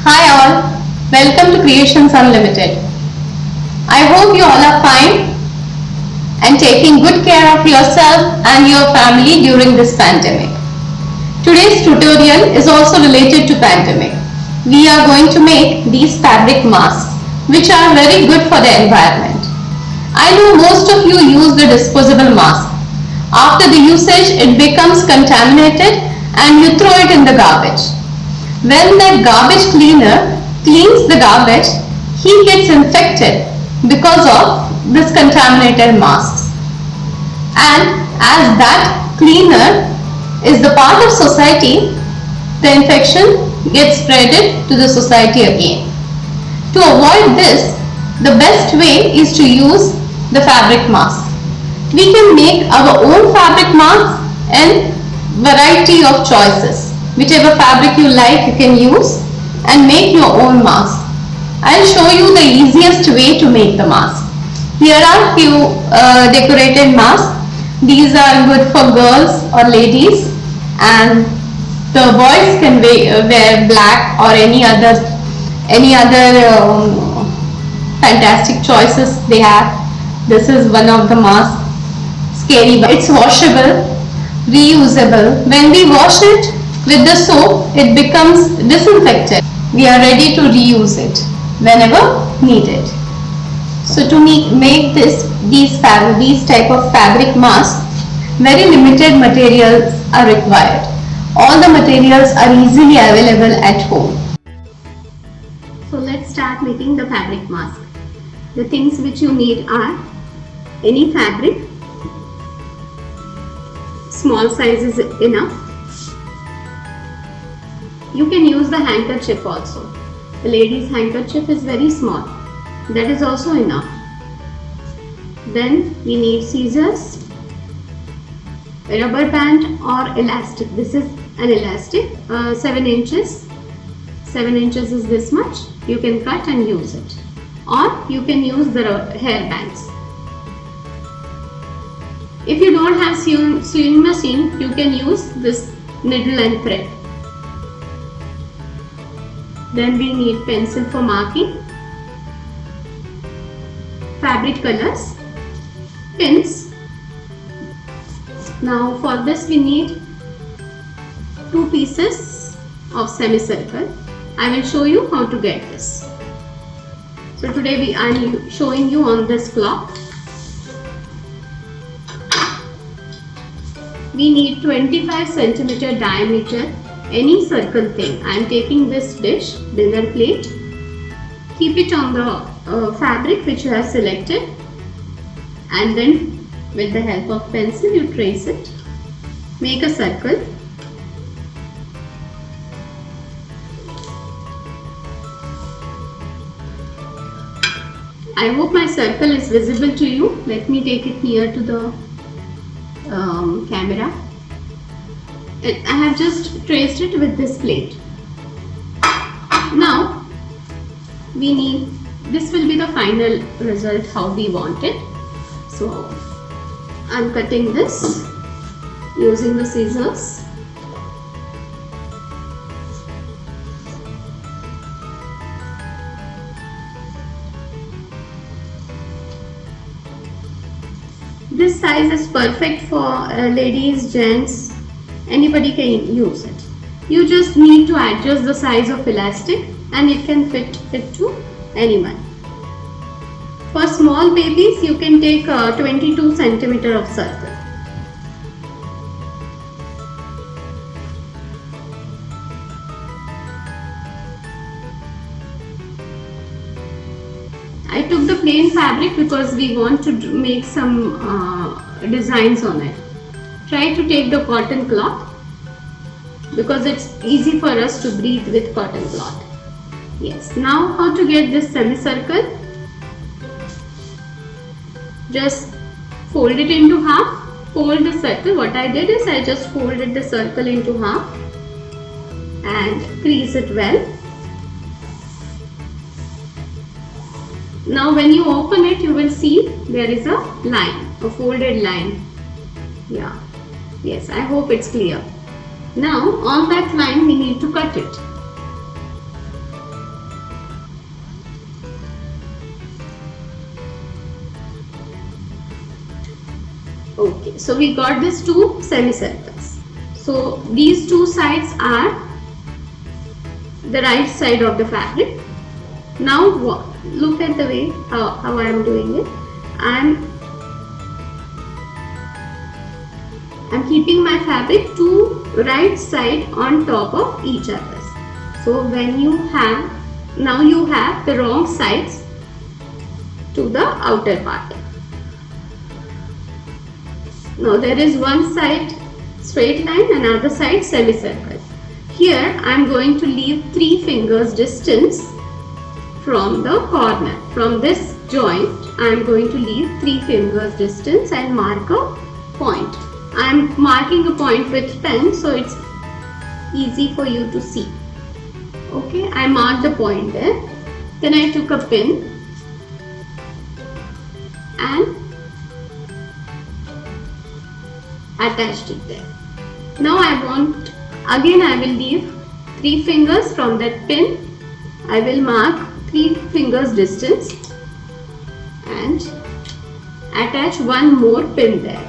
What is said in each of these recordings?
Hi all, welcome to Creations Unlimited. I hope you all are fine and taking good care of yourself and your family during this pandemic. Today's tutorial is also related to pandemic. We are going to make these fabric masks which are very good for the environment. I know most of you use the disposable mask. After the usage it becomes contaminated and you throw it in the garbage. When that garbage cleaner cleans the garbage, he gets infected because of this contaminated masks. And as that cleaner is the part of society, the infection gets spreaded to the society again. To avoid this, the best way is to use the fabric mask. We can make our own fabric mask in variety of choices. Whichever fabric you like, you can use and make your own mask. I'll show you the easiest way to make the mask. Here are few decorated masks. These are good for girls or ladies, and the boys can wear black or any other fantastic choices they have. This is one of the masks. Scary, but it's washable, reusable. When we wash it with the soap, it becomes disinfected. We are ready to reuse it whenever needed. So to make these type of fabric masks, very limited materials are required. All the materials are easily available at home. So let's start making the fabric mask. The things which you need are any fabric. Small size is enough. You can use the handkerchief also. The lady's handkerchief is very small. That is also enough. Then we need scissors, a rubber band or elastic. This is an elastic, 7 inches. 7 inches is this much. You can cut and use it. Or you can use the hair bands. If you don't have sewing machine, you can use this needle and thread. Then we need pencil for marking, fabric colors, pins. Now for this we need 2 pieces of semicircle. I will show you how to get this. So today I am showing you on this cloth. We need 25 centimeter diameter, any circle thing. I am taking this dish, dinner plate. Keep it on the fabric which you have selected, and then with the help of pencil you trace it. Make a circle. I hope my circle is visible to you. Let me take it near to the camera. I have just traced it with this plate. Now we need, this will be the final result how we want it. So I am cutting this using the scissors. This size is perfect for ladies, gents, anybody can use it. You just need to adjust the size of elastic and it can fit to anyone. For small babies you can take 22 centimeter of circle. I took the plain fabric because we want to make some designs on it. Try to take the cotton cloth because it's easy for us to breathe with cotton cloth. Yes, now how to get this semicircle? Just fold it into half, fold the circle. What I did is I just folded the circle into half and crease it well. Now when you open it, you will see there is a line, a folded line. Yeah, yes, I hope it's clear. Now on that line we need to cut it. Okay, so we got these two semicircles. So these two sides are the right side of the fabric. Now look at the way how I am doing it. I'm keeping my fabric two right side on top of each other. So when you have the wrong sides to the outer part. Now there is one side straight line, another side semicircle. Here I am going to leave 3 fingers distance from the corner. From this joint I am going to leave 3 fingers distance and mark a point. I am marking a point with pen so it's easy for you to see. Okay, I marked the point there. Then I took a pin and attached it there. Now I will leave 3 fingers from that pin. I will mark 3 fingers distance and attach one more pin there.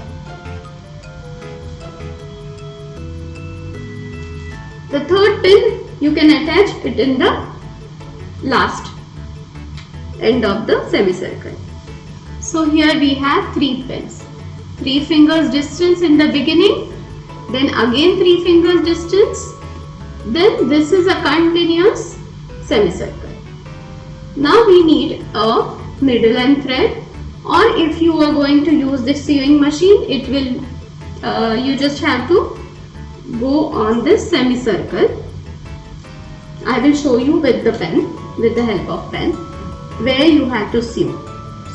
The third pin you can attach it in the last end of the semicircle. So here we have 3 pins. 3 fingers distance in the beginning, then again 3 fingers distance, then this is a continuous semicircle. Now we need a needle and thread, or if you are going to use the sewing machine, it will you just have to go on this semicircle. I will show you with the pen, with the help of pen, where you have to sew.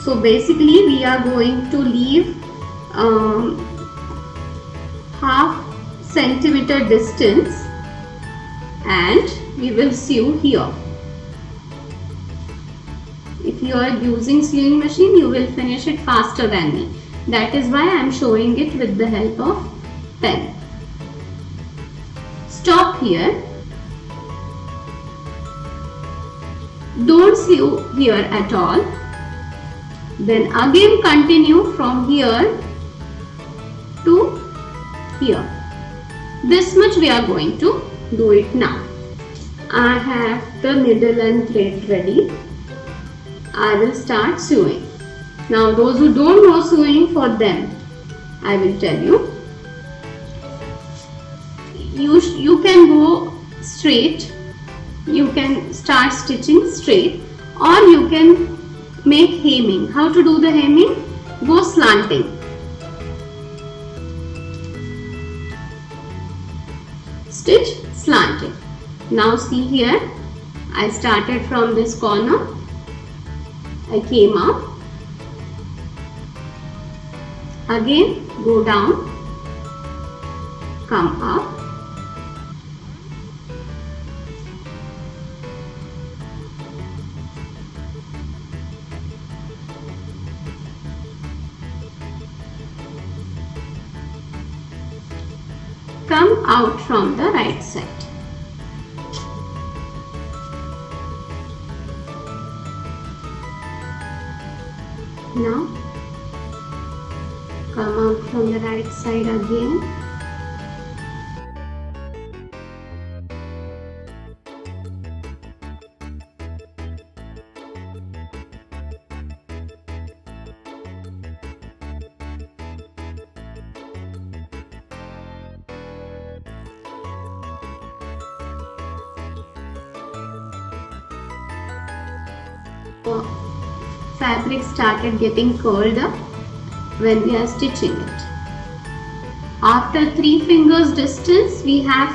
So basically we are going to leave half centimeter distance and we will sew here. If you are using sewing machine, you will finish it faster than me. That is why I am showing it with the help of pen. Stop here. Don't sew here at all. Then again continue from here to here. This much we are going to do it now. I have the needle and thread ready. I will start sewing. Now those who don't know sewing, for them I will tell you. You can go straight. You can start stitching straight, or you can make hemming. How to do the hemming? Go slanting. Stitch slanting. Now see here, I started from this corner. I came up. Again go down, come up. Come out from the right side. Now come out from the right side again. Fabric started getting curled up when we are stitching it. After 3 fingers distance, we have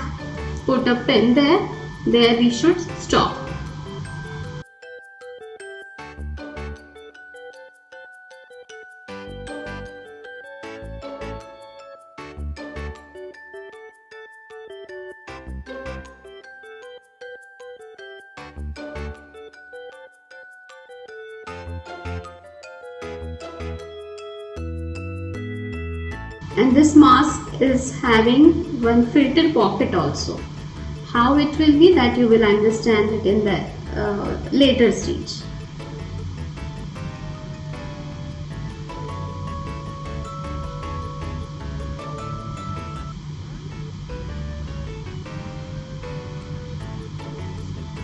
put a pin there. There we should stop. And this mask is having one filter pocket also. How it will be, that you will understand it in the later stage.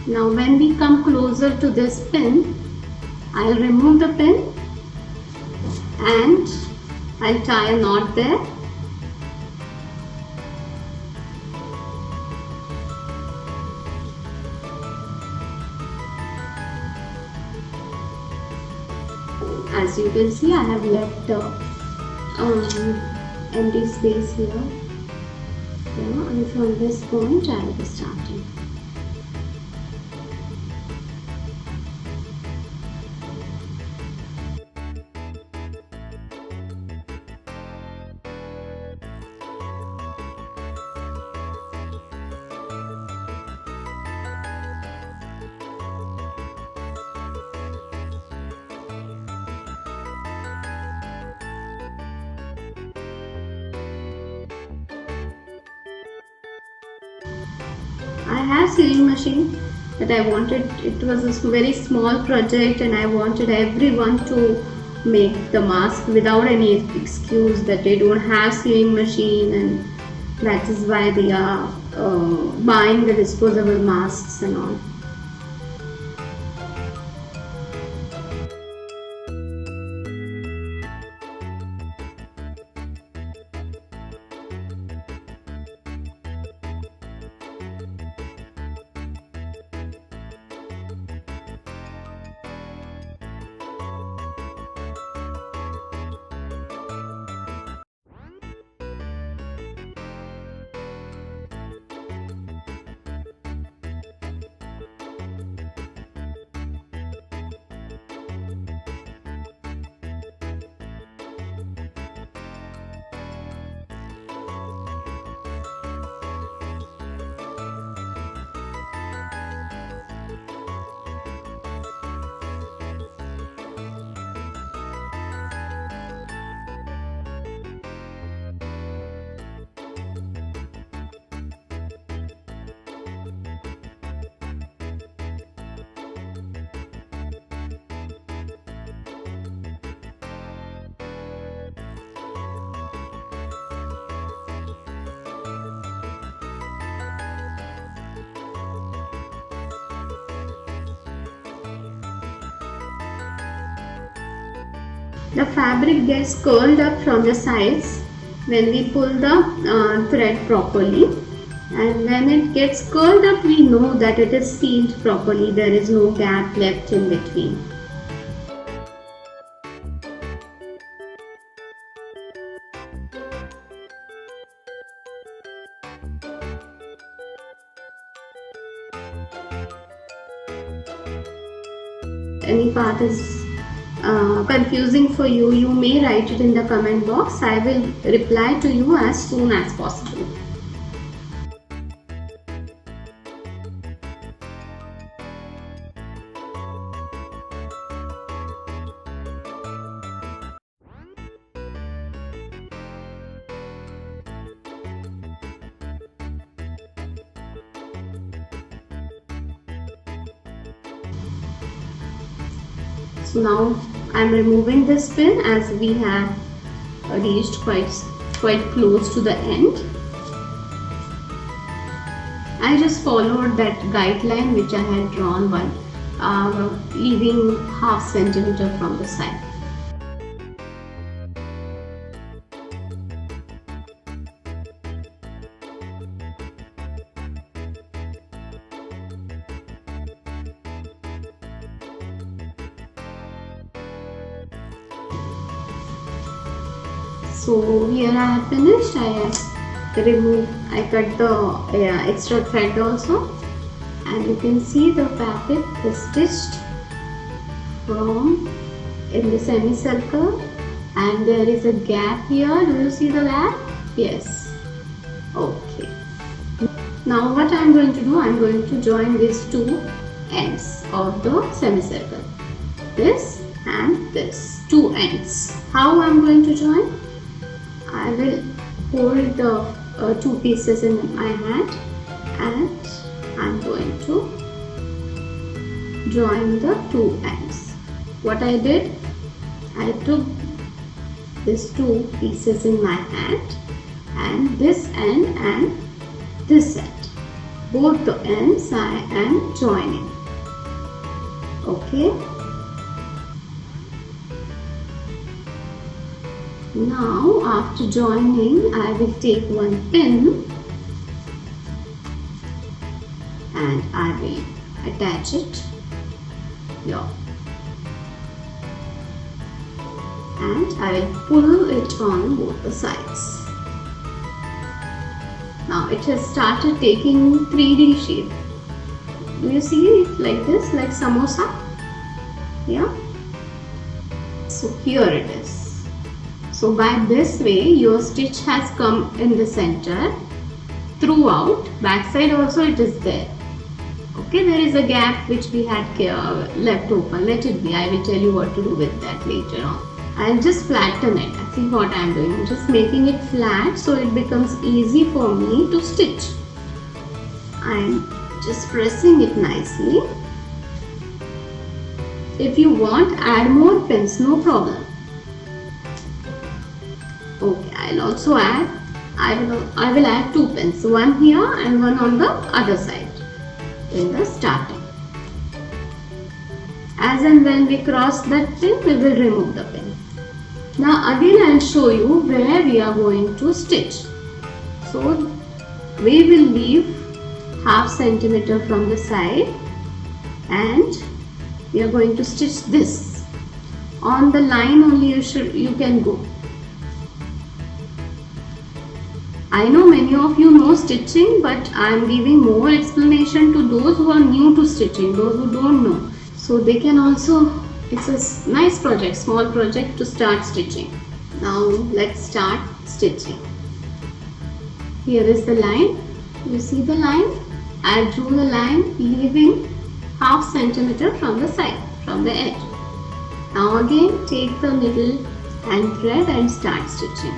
Now when we come closer to this pin, I'll remove the pin and I'll tie a knot there. As you can see, I have left empty space here. And from this point I will be starting. I have sewing machine, but I wanted, it was a very small project and I wanted everyone to make the mask without any excuse that they don't have sewing machine, and that is why they are buying the disposable masks and all. The fabric gets curled up from the sides when we pull the thread properly, and when it gets curled up we know that it is sealed properly, there is no gap left in between. Any part is confusing for you, you may write it in the comment box. I will reply to you as soon as possible. So now I am removing this pin as we have reached quite close to the end. I just followed that guideline which I had drawn while leaving ½ centimeter from the side. So here I have finished. I cut the extra thread also, and you can see the fabric is stitched from in the semicircle, and there is a gap here. Do you see the gap? Yes. Okay. Now what I am going to do, I am going to join these two ends of the semicircle. This and this, two ends. How I am going to join? I will hold the two pieces in my hand and I am going to join the two ends. What I did, I took these two pieces in my hand and this end and this end. both the ends I am joining. Okay. Now after joining, I will take one pin and I will attach it here. And I will pull it on both the sides. Now it has started taking 3D shape. Do you see it like this, like samosa? Yeah. So here it is. So by this way your stitch has come in the center throughout. Back side also it is there. Okay, there is a gap which we had left open. Let it be. I will tell you what to do with that later on. I'll just flatten it. See what I am doing. I'm just making it flat so it becomes easy for me to stitch. I'm just pressing it nicely. If you want, add more pins, no problem. Okay, I'll also add. I will add 2 pins, one here and one on the other side in the starting. As and when we cross that pin, we will remove the pin. Now again I will show you where we are going to stitch. So we will leave half centimeter from the side and we are going to stitch this. On the line only you can go. I know many of you know stitching, but I am giving more explanation to those who are new to stitching, those who don't know. So they can also, it's a nice project, small project to start stitching. Now let's start stitching. Here is the line. You see the line? I drew the line leaving half centimeter from the side, from the edge. Now again take the needle and thread and start stitching.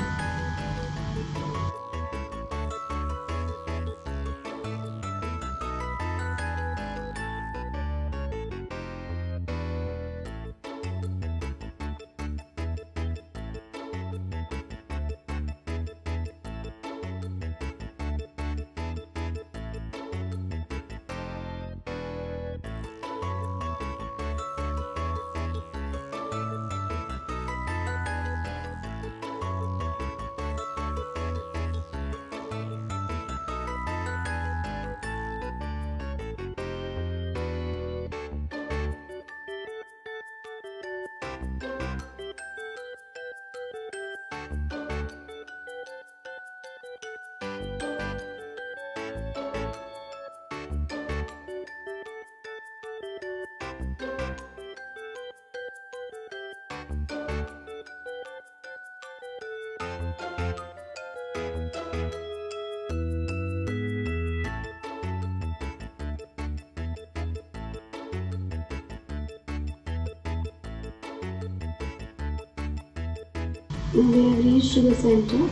We have reached the center.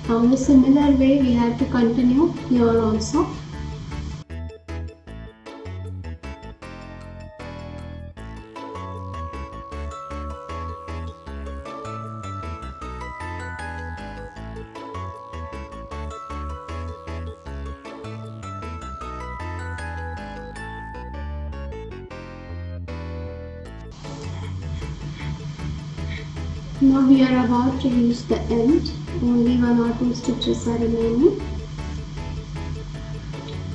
On the similar way we have to continue here also. Now we are about to reach the end. Only 1 or 2 stitches are remaining.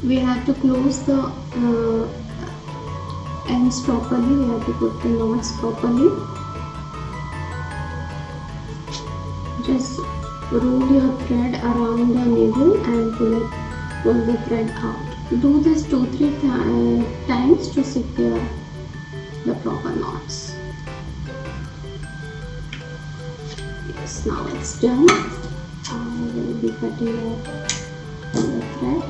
We have to close the ends properly. We have to put the knots properly. Just roll your thread around the needle and pull the thread out. Do this 2-3 times to secure the proper knots. Yes, now it's done. I will be cutting off the thread.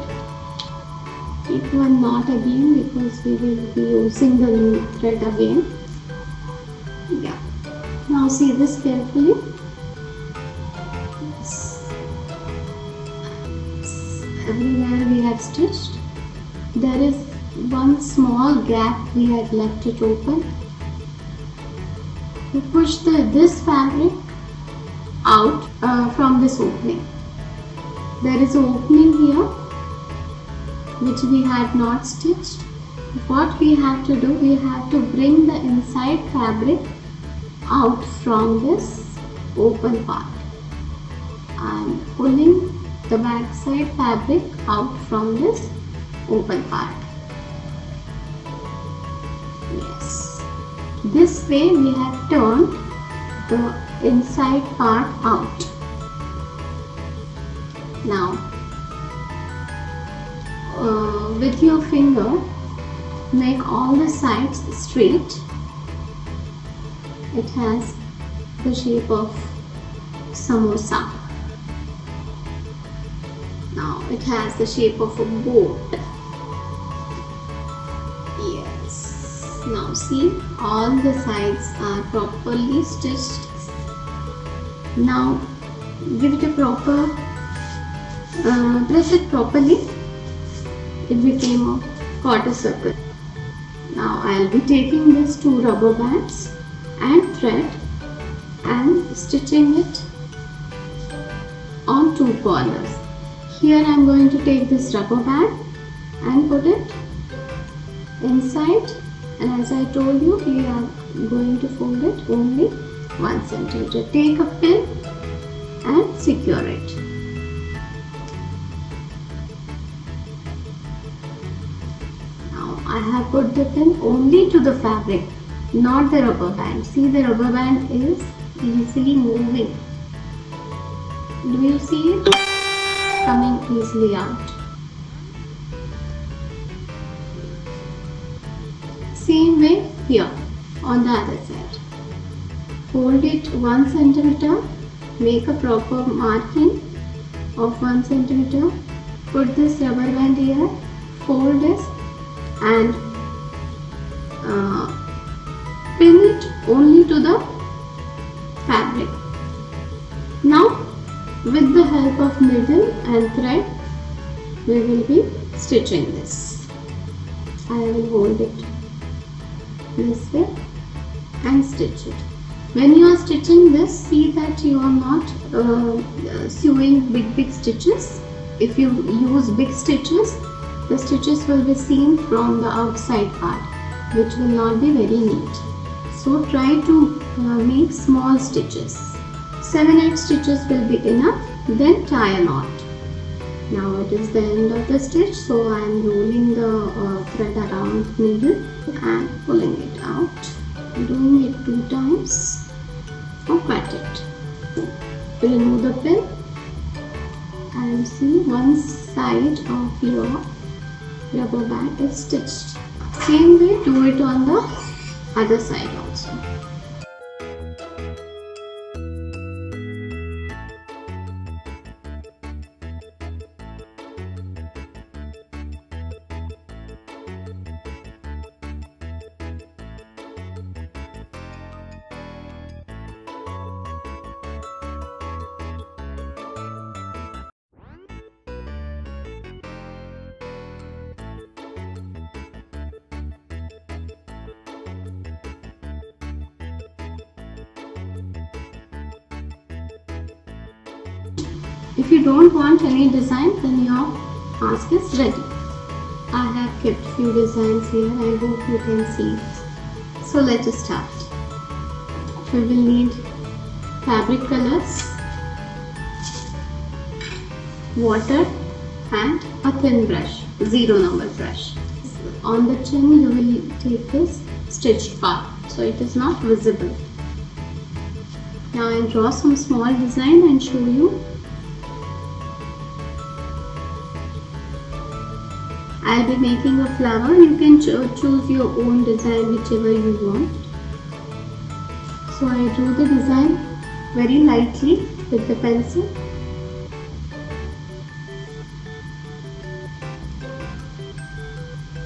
Keep one knot again because we will be using the new thread again. Yeah. Now see this carefully. Yes. Everywhere we have stitched, there is one small gap we had left it open. We push this fabric out from this opening. There is an opening here which we had not stitched. What we have to do, we have to bring the inside fabric out from this open part. I am pulling the back side fabric out from this open part. Yes, this way we have turned the inside part out. Now with your finger make all the sides straight. It has the shape of samosa. Now it has the shape of a boat. Yes. Now see, all the sides are properly stitched. Now give it a proper, press it properly. It became a quarter circle. Now I will be taking these 2 rubber bands and thread and stitching it on 2 corners. Here I am going to take this rubber band and put it inside, and as I told you, we are going to fold it only 1 centimeter. Take a pin and secure it. I have put the pin only to the fabric, not the rubber band. See, the rubber band is easily moving. Do you see it? Coming easily out. Same way here on the other side. Fold it 1 centimeter. Make a proper marking of 1 centimeter. Put this rubber band here. Fold this and pin it only to the fabric. Now with the help of needle and thread we will be stitching this. I will hold it this way and stitch it. When you are stitching this, see that you are not sewing big stitches. If you use big stitches, the stitches will be seen from the outside part, which will not be very neat. So try to make small stitches. 7-8 stitches will be enough. Then tie a knot. Now it is the end of the stitch, so I am rolling the thread around needle and pulling it out. Doing it 2 times. Or cut it. Remove the pin and see one side of your rubber band is stitched. Same way do it on the other side also. If you don't want any design, then your mask is ready. I have kept few designs here. I hope you can see it. So let us start. We will need fabric colors, water and a thin brush, 0 number brush. On the chin you will take this stitched part, so it is not visible. Now I will draw some small design and show you. I will be making a flower. You can choose your own design, whichever you want. So I drew the design very lightly with the pencil.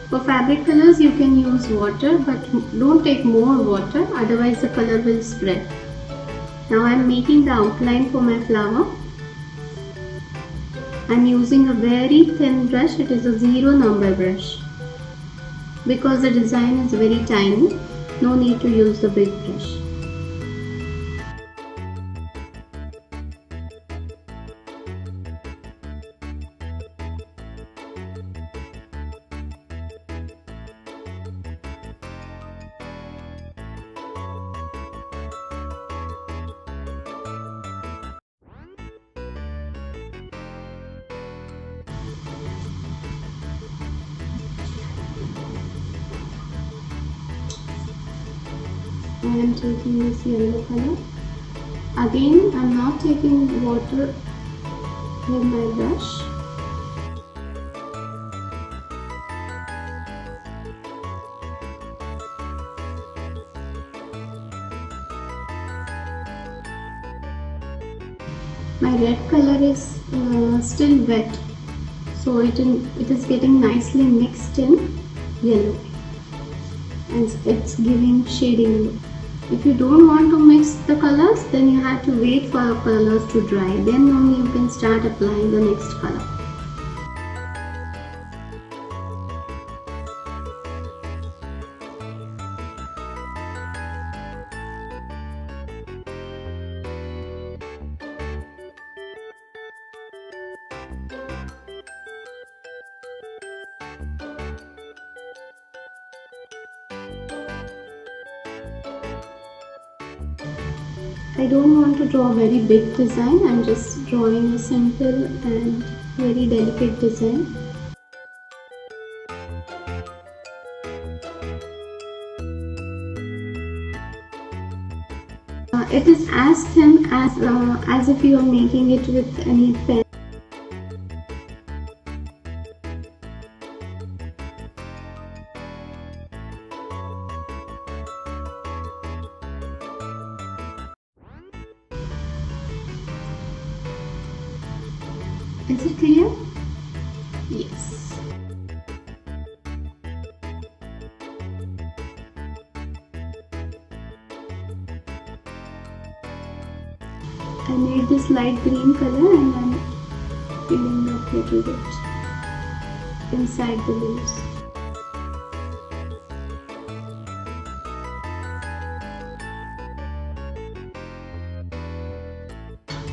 For fabric colors you can use water, but don't take more water, otherwise the color will spread. Now I am making the outline for my flower. I am using a very thin brush. It is a 0 number brush. because the design is very tiny. No need to use the big brush. I am taking this yellow color. Again, I am not taking water with my brush. My red color is still wet, so it is getting nicely mixed in yellow, and it's giving shading look. If you don't want to mix the colors, then you have to wait for the colors to dry. Then only you can start applying the next color. I don't want to draw a very big design. I'm just drawing a simple and very delicate design. It is as thin as if you are making it with any pen. Is it clear? Yes. I made this light green color and I'm filling up a little bit inside the leaves.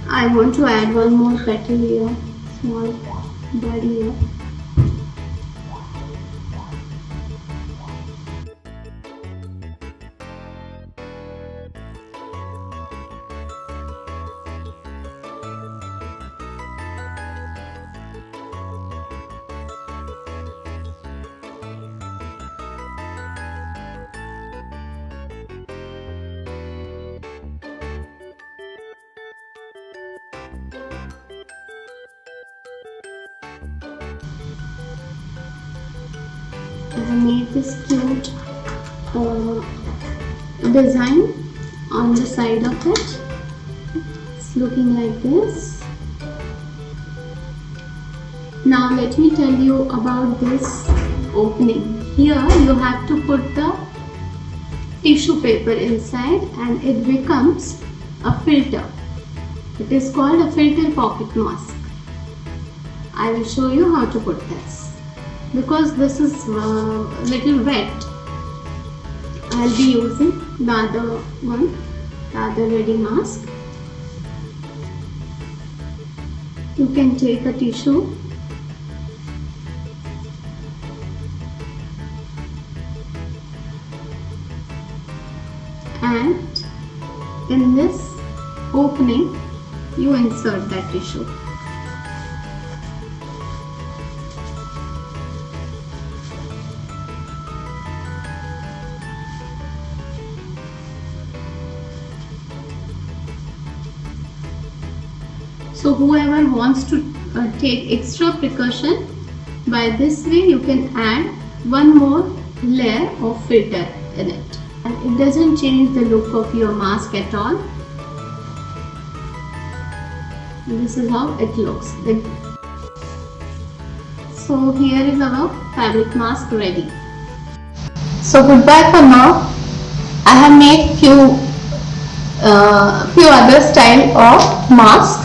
I want to add one more petal here. Small bud here. I made this cute design on the side of it. It's looking like this. Now let me tell you about this opening. Here you have to put the tissue paper inside and it becomes a filter. It is called a filter pocket mask. I will show you how to put this. Because this is little wet, I'll be using the other one, the other ready mask. You can take a tissue and in this opening you insert that tissue. So whoever wants to take extra precaution, by this way you can add one more layer of filter in it, and it doesn't change the look of your mask at all. This is how it looks. So here is our fabric mask ready. So goodbye for now. I have made few other style of mask,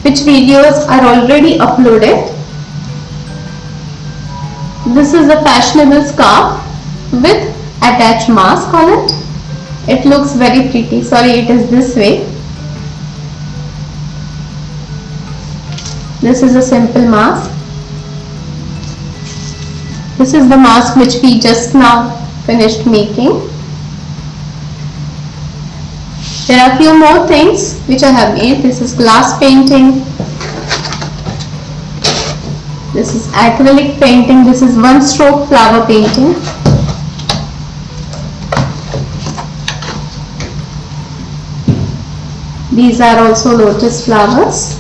which videos are already uploaded. This is a fashionable scarf with attached mask on it. It looks very pretty. Sorry, it is this way. This is a simple mask. This is the mask which we just now finished making. There are few more things which I have made. This is glass painting. This is acrylic painting. This is one stroke flower painting. These are also lotus flowers.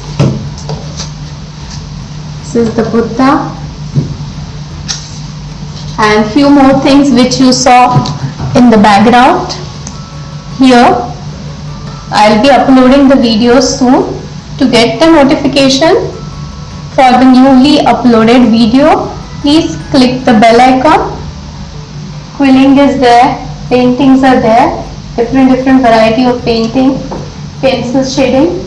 This is the Buddha. And few more things which you saw in the background. Here I'll be uploading the videos soon. To get the notification for the newly uploaded video, please click the bell icon. Quilling is there, paintings are there, different variety of painting, pencil shading.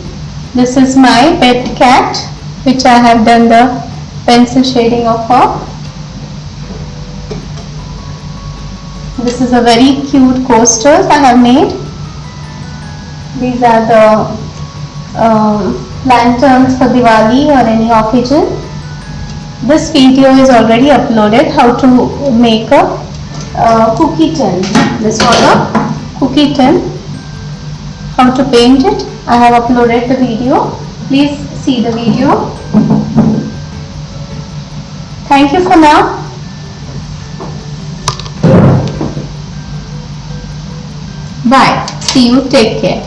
This is my pet cat which I have done the pencil shading of her. This is a very cute coasters I have made. These are the lanterns for Diwali or any occasion. This video is already uploaded, how to make a cookie tin. This was a cookie tin. How to paint it, I have uploaded the video. Please see the video. Thank you for now. Bye. See you. Take care.